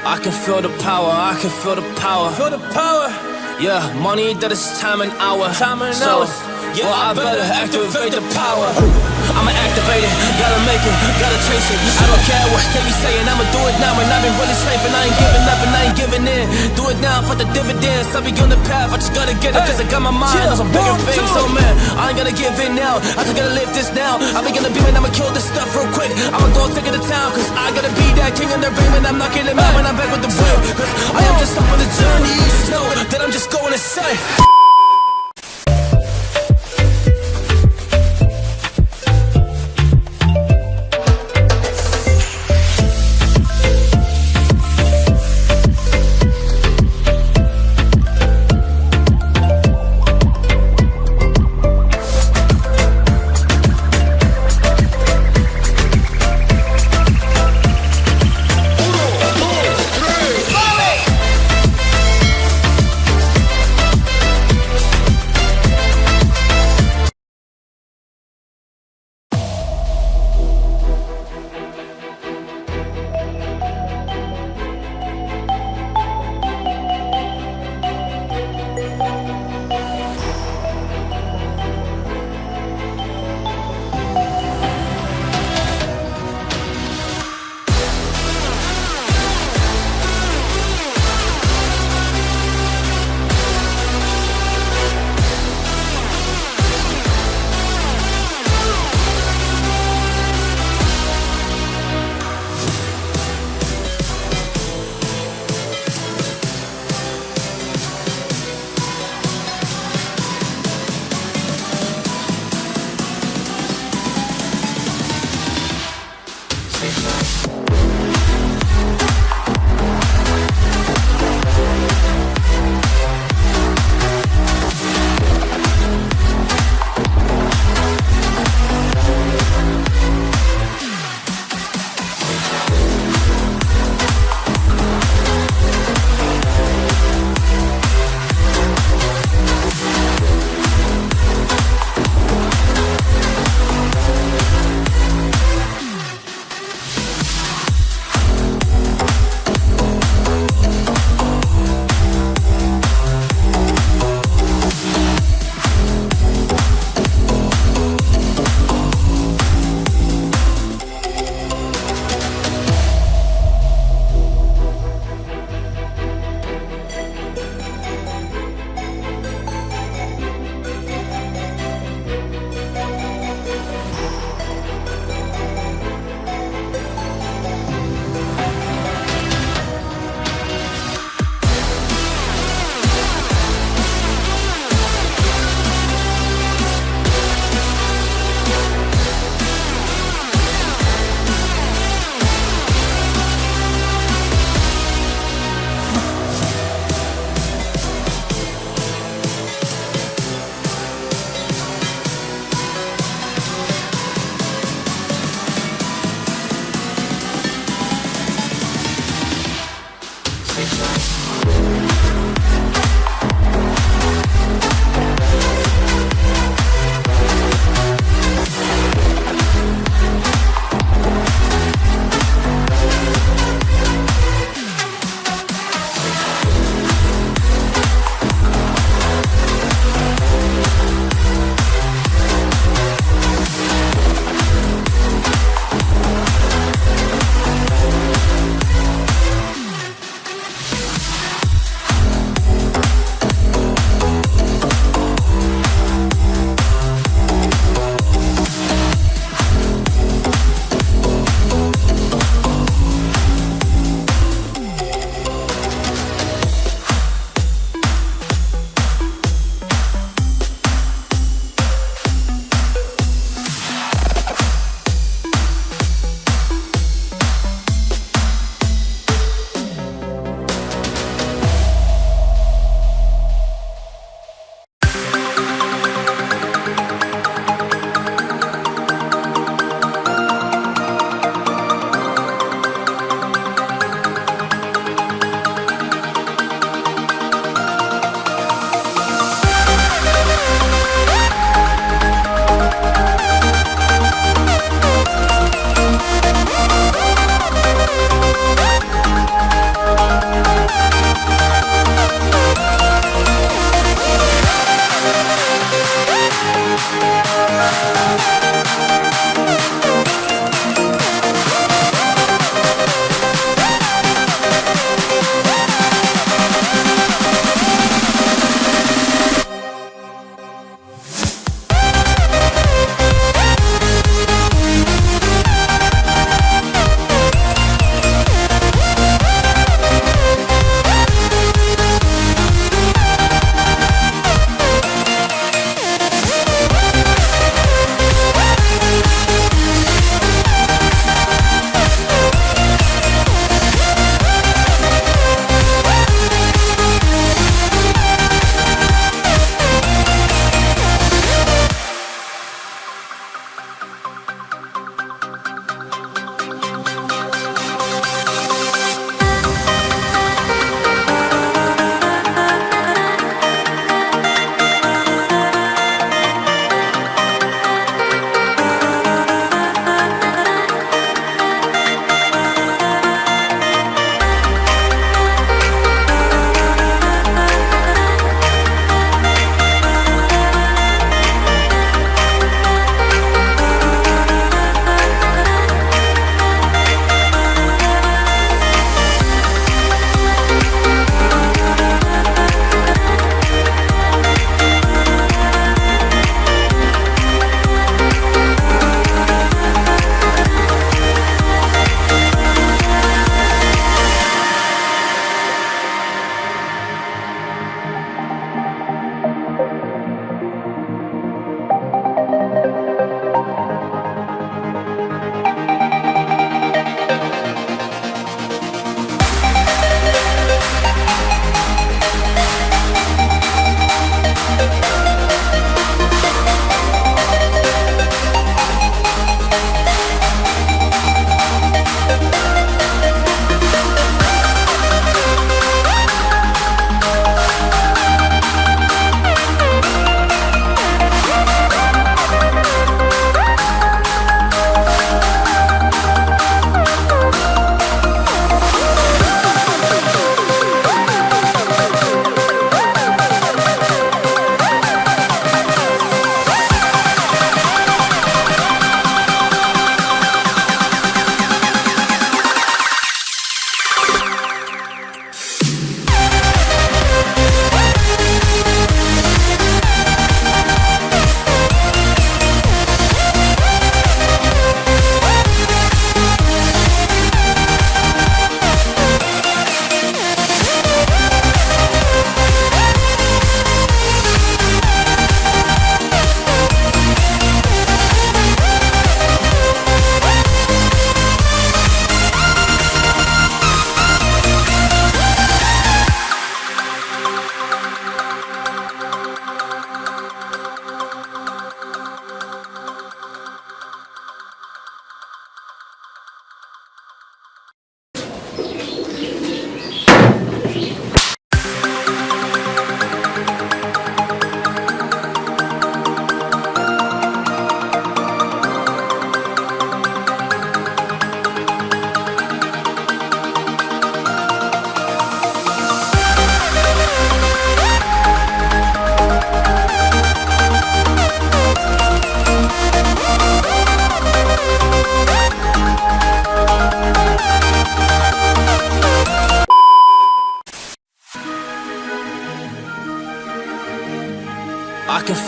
I can feel the power, I can feel the power. Feel the power. Yeah, money that is time and hour. Time and so, hours. Yeah, well, I better activate the power. I'ma activate it, gotta make it, gotta chase it. I don't care what they be saying, I'ma do it now. And I've been really safe and I ain't giving up and I ain't giving in. Do it now for the dividends, I'll be on the path. I just gotta get it, cause I got my mind on some bigger things. So man, I ain't gonna give in now, I just gotta live this now. I'll be gonna be man, I'ma kill this stuff real quick. I'ma go take it to town, cause I gotta be that king in the ring. When I'm knocking him out, when I'm back with the wheel. Cause I am just up on the journey, you just know that I'm just going insane.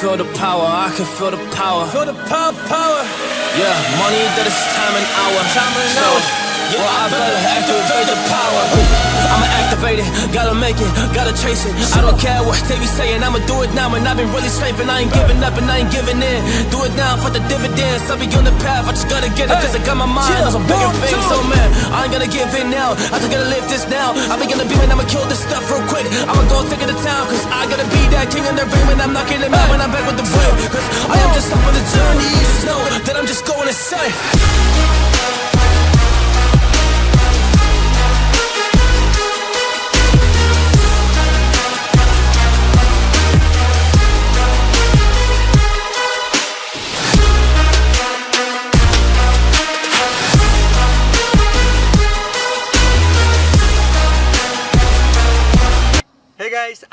feel the power, I can feel the power. Feel the power. Yeah, money that is time and hour. So, well, I better activate the power. I'ma activate it, gotta make it, gotta chase it. I don't care what they be saying, I'ma do it now. And I've been really slaving, I ain't giving up and I ain't giving in. Do it now for the dividends. I'll be on the path, I just gotta get it, cause I got my mind on some bigger things. So man, I ain't gonna give in now, I just gotta live this now. I'll be gonna be when I'ma kill this stuff real quick. I'ma go take it to town, cause I gotta be that king in the ring when I'm knocking him out when I'm back with the real. Cause I am just up on the journey, you just know that I'm just going insane.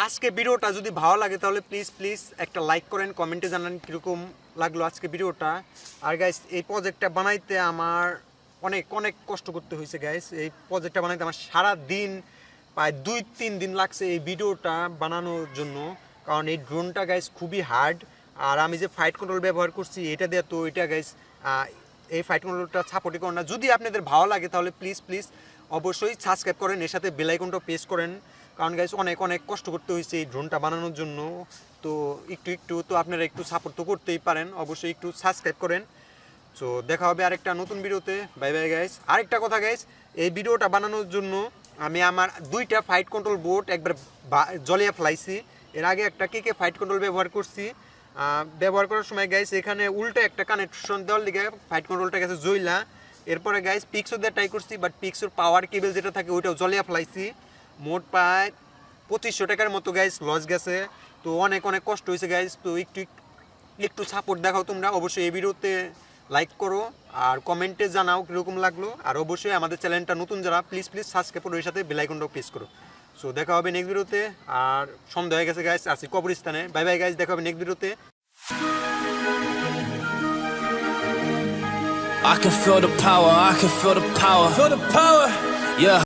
আজকে ভিডিওটা যদি ভালো লাগে তাহলে please একটা like করেন, কমেন্টে জানান কিরকম লাগলো আজকে ভিডিওটা। আর গাইস এই প্রজেক্টটা বানাইতে আমার অনেক কষ্ট করতে হয়েছে গাইস। এই প্রজেক্টটা বানাইতে আমার সারা দিন প্রায় 2-3 দিন লাগছে এই ভিডিওটা বানানোর জন্য, কারণ এই ড্রোনটা গাইস খুবই হার্ড। আর আমি যে ফাইট কন্ট্রোল ব্যবহার করছি এটা দিয়ে, তো এটা গাইস এই ফাইট কন্ট্রোলটা সাপোর্টই করে না। যদি আপনাদের ভালো লাগে তাহলে প্লিজ অবশ্যই সাবস্ক্রাইব করেন, এর সাথে বেল আইকনটা প্রেস করেন, কারণ গাইস অনেক কষ্ট করতে হয়েছে এই ড্রোনটা বানানোর জন্য। তো একটু তো আপনারা একটু সাপোর্ট তো করতেই পারেন, অবশ্যই একটু সাবস্ক্রাইব করেন। সো দেখা হবে আরেকটা নতুন ভিডিওতে। Bye bye guys. আরেকটা কথা গাইস, এই ভিডিওটা বানানোর জন্য আমি আমার 2টা ফাইট কন্ট্রোল বোর্ড একবার জ্বলিয়ে ফেলাইছি। এর আগে একটা কে ফাইট কন্ট্রোল ব্যবহার করছি। ব্যবহার করার সময় গাইস এখানে উল্টো একটা কানেকশন দেওয়ার লিগে ফাইট কন্ট্রোলটা গেছে জ্বলা। এরপরে গাইস পিক্সো দিয়ে ট্রাই করছি, বাট পিক্সোর পাওয়ার কেবল যেটা থাকে ওইটাও জ্বলিয়ে ফেলাইছি। মোট প্রায় 2500 টাকার মতো গাইস লস গেছে। তো অনেক কষ্ট হয়েছে গাইস। তো একটু সাপোর্ট দেখাও তোমরা, অবশ্যই এই ভিডিওতে লাইক করো আর কমেন্টে জানাও কীরকম লাগলো। আর অবশ্যই আমাদের চ্যানেলটা নতুন যারা প্লিজ সাবস্ক্রাইব করো, এর সাথে বেল আইকনটাও প্রেস করো। সো দেখা হবে নেক্সট ভিডিওতে। আর সন্ধ্যা হয়ে গেছে গাইস, আছি কবরস্থানে। বাই বাই গাইস, দেখা হবে নেক্সট ভিডিওতে। I can feel the power, I can feel the power. Feel the power.